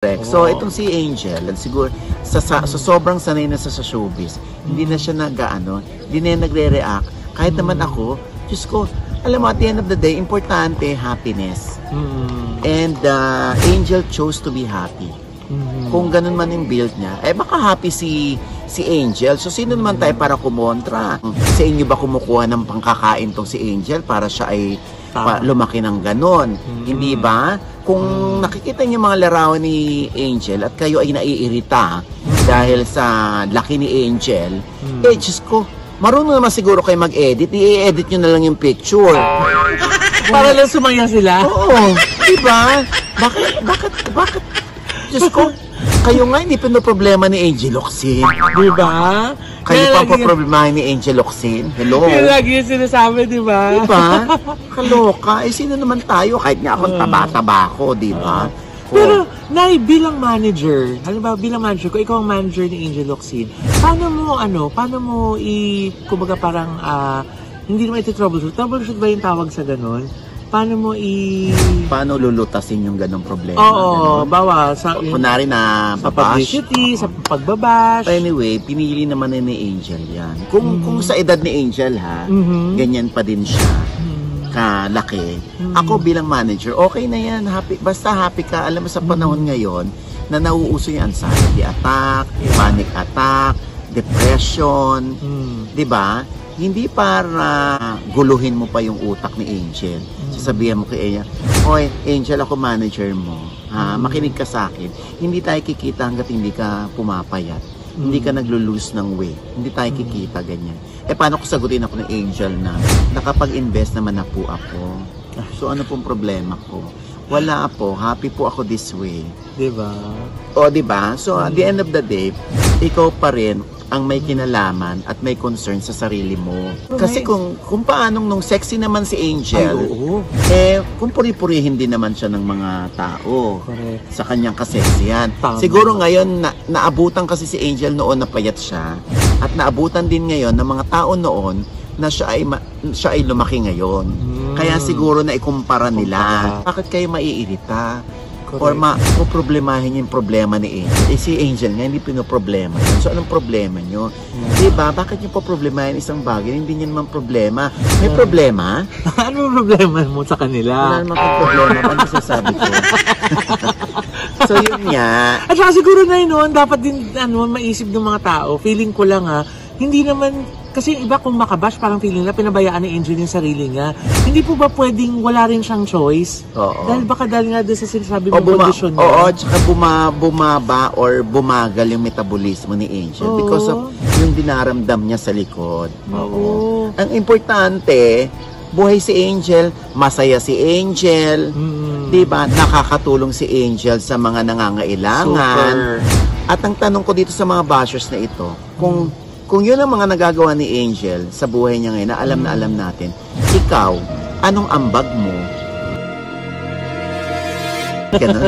So, itong si Angel, siguro, sa sobrang sanay na sa showbiz, hindi na siya hindi na nagre-react. Kahit naman ako, Diyos ko, alam mo, at the end of the day, importante, happiness. And Angel chose to be happy. Kung ganun man yung build niya, baka happy si Angel. So, sino naman tayo para kumontra? Sa inyo ba kumukuha ng pangkakain tong si Angel para siya ay lumaki ng ganon? Hindi ba? Kung nakikita niyo mga larawan ni Angel at kayo ay naiirita dahil sa laki ni Angel, Diyos ko, marunong naman siguro kayo mag-edit, i-edit nyo na lang yung picture. Para lang sumaya sila? Oo, diba? Bakit? Diyos ko, kayo nga hindi pinoproblema ni Angel Locsin. Diba? Kayo pa problemahin ni Angel Locsin. Hello? Kaya lagi yung sinasabi, diba? Diba? Kaloka. Sino naman tayo? Kahit nga akong taba-taba ko, diba? Pero, Nay, bilang manager, halimbawa bilang manager, kung ikaw ang manager ni Angel Locsin, paano mo kumbaga parang, hindi naman iti-troubleshoot. Troubleshoot ba yung tawag sa ganon? Paano lulutasin yung ganong problema? Oo, bawa sa kunwari na sa publicity, sa pagbabash. Anyway, pinili naman ni Angel yan. Kung sa edad ni Angel ganyan pa din siya. Kalaki. Ako bilang manager, okay na yan. Happy, basta happy ka. Alam mo sa panahon ngayon na nauuso yung anxiety attack, panic attack, depression, 'di ba? Hindi para guluhin mo pa yung utak ni Angel. Sasabihan mo kay Angel, "Hoy, Angel, ako manager mo. Makinig ka sa akin. Hindi tayo kikita hangga't hindi ka pumapayat. Hindi ka naglo-lose ng weight. Hindi tayo kikita ganyan." Paano ko sagutin ako ng Angel na nakapag-invest naman na po ako? So ano pong problema ko? Wala po. Happy po ako this way. Diba? O, diba? So at the end of the day, ikaw pa rin ang may kinalaman at may concern sa sarili mo. Kasi kung paanong nung sexy naman si Angel, kung puri-purihin din naman siya ng mga tao. Correct. Sa kanyang kaseksiyan. Siguro ngayon, naabutan kasi si Angel noon na payat siya, at naabutan din ngayon ng mga tao noon na siya ay lumaki ngayon. Kaya siguro na ikumpara nila. Bakit kayo maiirita? Or problemahin yung problema ni Angel. Si Angel nga, hindi pinoproblema yun. So, anong problema nyo? Diba? Bakit nyo pa problemahin isang bagay? Hindi nyo naman problema. May problema? Ano problema mo sa kanila? Wala naman kang problema. Ano sasabi ko? So, yun nga. At saka siguro na yun, dapat din maisip ng mga tao. Feeling ko lang hindi naman, kasi iba kung makabash, parang feeling na pinabayaan ni Angel yung sarili nga. Hindi po ba pwedeng wala rin siyang choice? Oo. Dahil nga doon sa sinasabi mong kondisyon niya. Oo, tsaka bumaba or bumagal yung metabolismo ni Angel because of yung dinaramdam niya sa likod. Oo. Ang importante, buhay si Angel, masaya si Angel, diba? Nakakatulong si Angel sa mga nangangailangan. Super. At ang tanong ko dito sa mga bashers na ito, kung yun ang mga nagagawa ni Angel sa buhay niya ngayon, na alam natin, ikaw, anong ambag mo? Ganun.